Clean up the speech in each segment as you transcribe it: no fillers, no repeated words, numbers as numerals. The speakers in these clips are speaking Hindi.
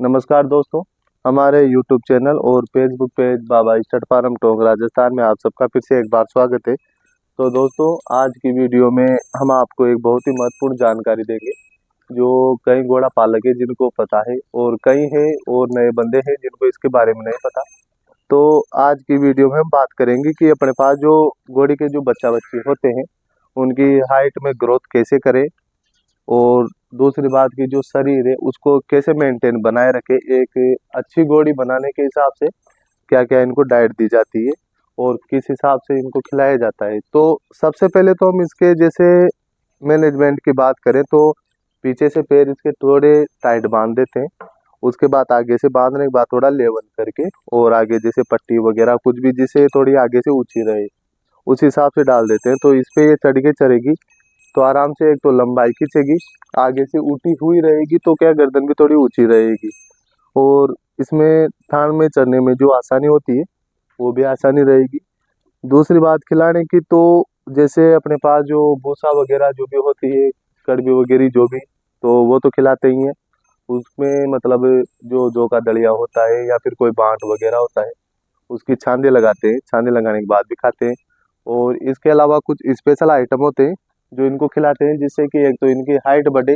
नमस्कार दोस्तों। हमारे YouTube चैनल और फेसबुक पेज बाबा स्टड फार्म टोंक राजस्थान में आप सबका फिर से एक बार स्वागत है। तो दोस्तों, आज की वीडियो में हम आपको एक बहुत ही महत्वपूर्ण जानकारी देंगे जो कई घोड़ा पालक है जिनको पता है और कई है और नए बंदे हैं जिनको इसके बारे में नहीं पता। तो आज की वीडियो में हम बात करेंगे कि अपने पास जो घोड़ी के जो बच्चा बच्ची होते हैं उनकी हाइट में ग्रोथ कैसे करें, और दूसरी बात की जो शरीर है उसको कैसे मेंटेन बनाए रखे। एक अच्छी घोड़ी बनाने के हिसाब से क्या क्या इनको डाइट दी जाती है और किस हिसाब से इनको खिलाया जाता है। तो सबसे पहले तो हम इसके जैसे मैनेजमेंट की बात करें तो पीछे से पैर इसके थोड़े टाइट बांध देते हैं। उसके बाद आगे से बांधने के बाद थोड़ा लेवल करके और आगे जैसे पट्टी वगैरह कुछ भी जिसे थोड़ी आगे से ऊंची रहे उस हिसाब से डाल देते हैं। तो इस पे ये चढ़ के चढ़ेगी तो आराम से एक तो लंबाई खींचेगी, आगे से उठी हुई रहेगी तो क्या गर्दन भी थोड़ी ऊंची रहेगी, और इसमें थान में चढ़ने में जो आसानी होती है वो भी आसानी रहेगी। दूसरी बात खिलाने की, तो जैसे अपने पास जो भूसा वगैरह जो भी होती है, कड़बी वगैरह जो भी, तो वो तो खिलाते ही हैं। उसमें मतलब जो का दलिया होता है या फिर कोई बांट वगैरह होता है उसकी छांदे लगाते हैं, छांदे लगाने के बाद भी खाते हैं। और इसके अलावा कुछ स्पेशल आइटम होते हैं जो इनको खिलाते हैं जिससे कि एक तो इनकी हाइट बढ़े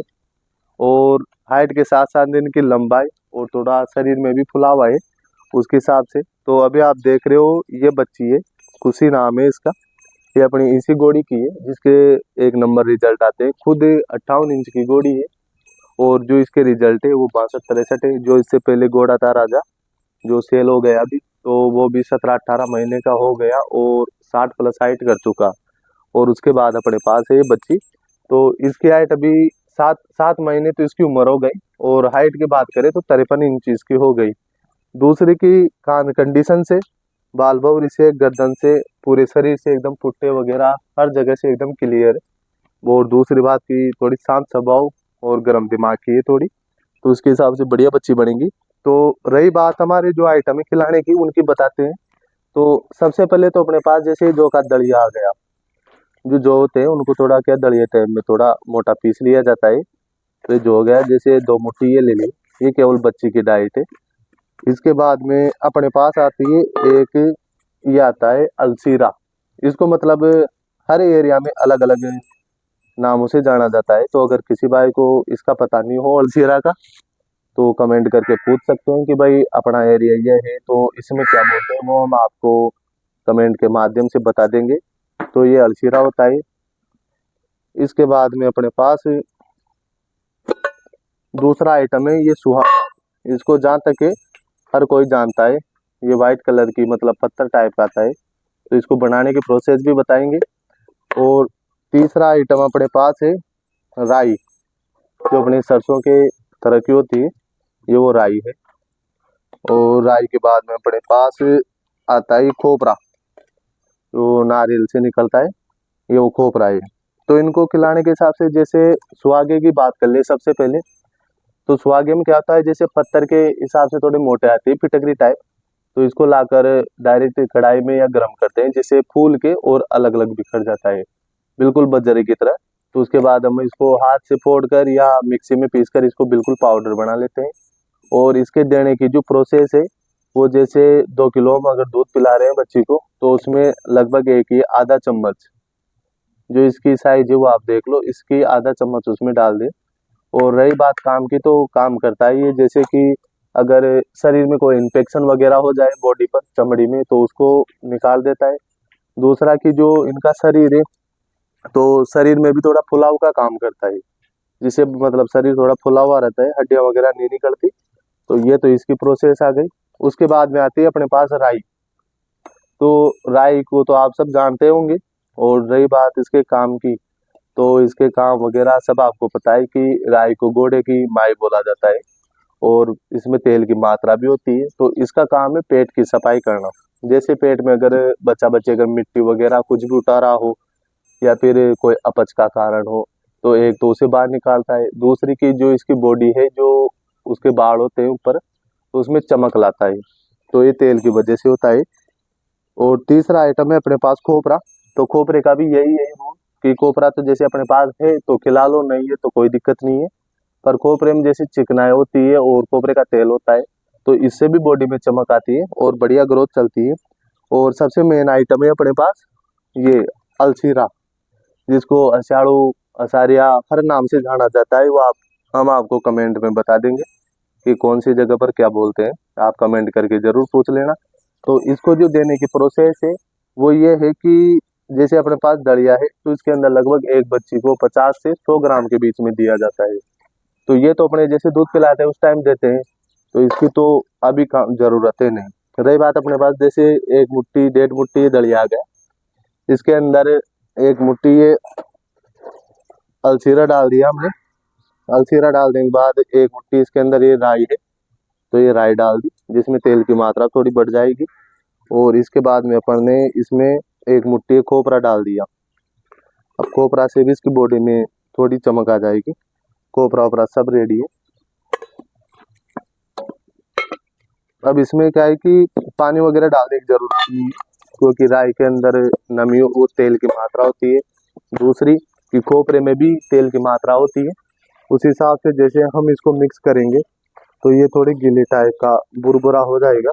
और हाइट के साथ साथ इनकी लंबाई और थोड़ा शरीर में भी फुलावा है उसके हिसाब से। तो अभी आप देख रहे हो ये बच्ची है, खुशी नाम है इसका। ये अपनी इसी घोड़ी की है जिसके 1 नंबर रिजल्ट आते हैं। खुद 58 इंच की घोड़ी है और जो इसके रिजल्ट है वो 62-63 है। जो इससे पहले घोड़ा था राजा जो सेल हो गया अभी, तो वो भी 17-18 महीने का हो गया और 60+ हाइट कर चुका। और उसके बाद अपने पास है ये बच्ची। तो इसकी हाइट अभी 7 7 महीने तो इसकी उम्र हो गई, और हाइट की बात करें तो 53 इंच इसकी हो गई। दूसरी की कान कंडीशन से, बाल भौरी से, गर्दन से, पूरे शरीर से एकदम पुट्टे वगैरह हर जगह से एकदम क्लियर है। और दूसरी बात की थोड़ी शांत स्वभाव और गर्म दिमाग की है थोड़ी, तो उसके हिसाब से बढ़िया बच्ची बनेगी। तो रही बात हमारे जो आइटम है खिलाने की उनकी बताते हैं। तो सबसे पहले तो अपने पास जैसे जो का दलिया आ गया, जो होते हैं उनको थोड़ा क्या दलिया टाइप में थोड़ा मोटा पीस लिया जाता है। तो ये जो हो गया जैसे 2 मुट्ठी ये ले ली, ये केवल बच्ची की डाइट है। इसके बाद में अपने पास आती है एक, ये आता है अलसीरा। इसको मतलब हर एरिया में अलग अलग नामों से जाना जाता है। तो अगर किसी भाई को इसका पता नहीं हो अलसीरा का तो कमेंट करके पूछ सकते हैं कि भाई अपना एरिया ये है तो इसमें क्या बोलते हैं, वो हम आपको कमेंट के माध्यम से बता देंगे। तो ये अलसीरा होता है। इसके बाद में अपने पास दूसरा आइटम है ये सुहा। इसको जहाँ तक है हर कोई जानता है। ये वाइट कलर की मतलब पत्थर टाइप का आता है, तो इसको बनाने की प्रोसेस भी बताएंगे। और तीसरा आइटम अपने पास है राई, जो अपनी सरसों के तरह की होती है, ये वो राई है। और राई के बाद में अपने पास आता है खोपरा, जो नारियल से निकलता है, ये वो खोपरा है। तो इनको खिलाने के हिसाब से जैसे सुहागे की बात कर ले सबसे पहले, तो सुहागे में क्या होता है जैसे पत्थर के हिसाब से थोड़े मोटे आते हैं फिटकरी टाइप, तो इसको लाकर डायरेक्ट कढ़ाई में या गर्म करते हैं जिससे फूल के और अलग अलग बिखर जाता है बिल्कुल बजरे की तरह। तो उसके बाद हम इसको हाथ से फोड़ कर या मिक्सी में पीस कर इसको बिल्कुल पाउडर बना लेते हैं। और इसके देने की जो प्रोसेस है वो जैसे 2 किलो हम अगर दूध पिला रहे हैं बच्ची को तो उसमें लगभग एक ही आधा चम्मच, जो इसकी साइज है वो आप देख लो, इसकी आधा चम्मच उसमें डाल दें। और रही बात काम की, तो काम करता है ये जैसे कि अगर शरीर में कोई इन्फेक्शन वगैरह हो जाए बॉडी पर चमड़ी में तो उसको निकाल देता है। दूसरा कि जो इनका शरीर है तो शरीर में भी थोड़ा फुलाव का काम करता है, जिससे मतलब शरीर थोड़ा फुला हुआ रहता है, हड्डियां वगैरह नहीं निकलती। तो ये तो इसकी प्रोसेस आ गई। उसके बाद में आती है अपने पास राई। तो राई को तो आप सब जानते होंगे। और रही बात इसके काम की, तो इसके काम वगैरह सब आपको पता है कि राई को घोड़े की माई बोला जाता है और इसमें तेल की मात्रा भी होती है। तो इसका काम है पेट की सफाई करना। जैसे पेट में अगर बच्चा बच्चे अगर मिट्टी वगैरह कुछ भी उठा रहा हो या फिर कोई अपच का कारण हो तो एक तो उसे बाहर निकालता है। दूसरी की जो इसकी बॉडी है, जो उसके बाल होते हैं ऊपर, तो उसमें चमक लाता है, तो ये तेल की वजह से होता है। और तीसरा आइटम है अपने पास खोपरा। तो खोपरे का भी यही है रूल कि खोपरा तो जैसे अपने पास है तो खिला लो, नहीं है तो कोई दिक्कत नहीं है। पर खोपरे में जैसे चिकनाई होती है और खोपरे का तेल होता है, तो इससे भी बॉडी में चमक आती है और बढ़िया ग्रोथ चलती है। और सबसे मेन आइटम है अपने पास ये अलसीरा, जिसको अषाढ़ू, असारिया हर नाम से जाना जाता है। वो हम आपको कमेंट में बता देंगे कि कौन सी जगह पर क्या बोलते हैं, आप कमेंट करके जरूर पूछ लेना। तो इसको जो देने की प्रोसेस है वो ये है कि जैसे अपने पास दलिया है, तो इसके अंदर लगभग एक बच्ची को 50 से 100 ग्राम के बीच में दिया जाता है। तो ये तो अपने जैसे दूध पिलाते हैं उस टाइम देते हैं, तो इसकी तो अभी जरूरत है नहीं। रही बात अपने पास जैसे 1 मुट्ठी 1.5 मुट्ठी दलिया आ गया, इसके अंदर 1 मुट्ठी ये अलसीरा डाल दिया हमने। अलसीरा डाल देने के बाद 1 मुट्ठी इसके अंदर ये राई है, तो ये राई डाल दी, जिसमें तेल की मात्रा थोड़ी बढ़ जाएगी। और इसके बाद में अपन ने इसमें 1 मुट्ठी खोपरा डाल दिया। अब खोपरा से भी इसकी बॉडी में थोड़ी चमक आ जाएगी। खोपरा वोपरा सब रेडी है। अब इसमें क्या है कि पानी वगैरह डालने की जरूरत नहीं है, क्योंकि राई के अंदर नमी वो तेल की मात्रा होती है। दूसरी कि खोपरे में भी तेल की मात्रा होती है। उस हिसाब से जैसे हम इसको मिक्स करेंगे तो ये थोड़ी गीले टाइप का बुरबुरा हो जाएगा।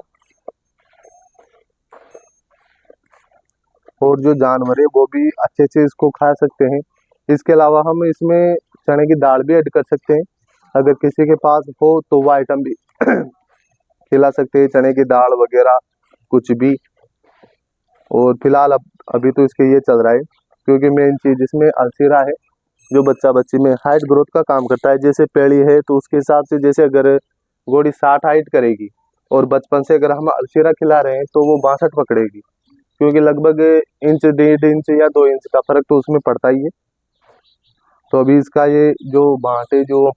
और जो जानवर है वो भी अच्छे से इसको खा सकते हैं। इसके अलावा हम इसमें चने की दाल भी ऐड कर सकते हैं, अगर किसी के पास हो तो वो आइटम भी खिला सकते हैं, चने की दाल वगैरह कुछ भी। और फिलहाल अभी तो इसके ये चल रहा है, क्योंकि मेन चीज इसमें अलसीरा है जो बच्चा बच्ची में हाइट ग्रोथ का काम करता है। जैसे पेड़ी है तो उसके हिसाब से जैसे अगर घोड़ी 60 हाइट करेगी और बचपन से अगर हम अलसीरा खिला रहे हैं तो वो 62 पकड़ेगी, क्योंकि लगभग इंच 1.5 इंच या 2 इंच का फर्क तो उसमें पड़ता ही है। तो अभी इसका ये जो बांटे जो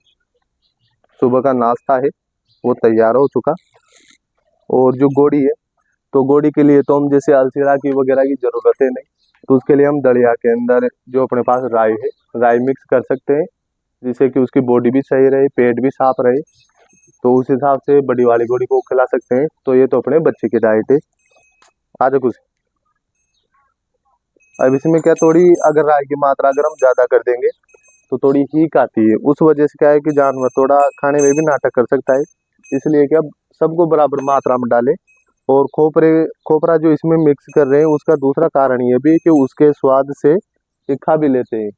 सुबह का नाश्ता है वो तैयार हो चुका। और जो गोड़ी है, तो गोड़ी के लिए तो हम जैसे अलसीरा की वगैरह की जरूरत है नहीं, तो उसके लिए हम दलिया के अंदर जो अपने पास राई है, राई मिक्स कर सकते हैं, जिससे कि उसकी बॉडी भी सही रहे, पेट भी साफ रहे। तो उस हिसाब से बड़ी वाली गोड़ी को खिला सकते हैं। तो ये तो अपने बच्चे की डाइट है। आज कुछ अब इसमें क्या थोड़ी अगर राई की मात्रा अगर हम ज्यादा कर देंगे तो थोड़ी हीक आती है। उस वजह से क्या है कि जानवर थोड़ा खाने में भी नाटक कर सकता है, इसलिए कि अब सबको बराबर मात्रा में डालें। और खोपरा जो इसमें मिक्स कर रहे हैं उसका दूसरा कारण ये भी है कि उसके स्वाद से ये खा भी लेते हैं।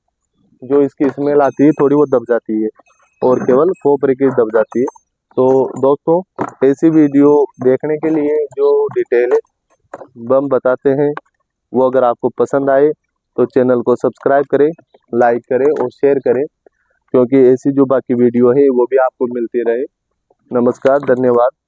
जो इसकी स्मेल आती है थोड़ी वो दब जाती है, और केवल खोपरे की दब जाती है। तो दोस्तों, ऐसी वीडियो देखने के लिए जो डिटेल हम बताते हैं वो अगर आपको पसंद आए तो चैनल को सब्सक्राइब करें, लाइक करें और शेयर करें, क्योंकि ऐसी जो बाकी वीडियो है वो भी आपको मिलती रहे। नमस्कार, धन्यवाद।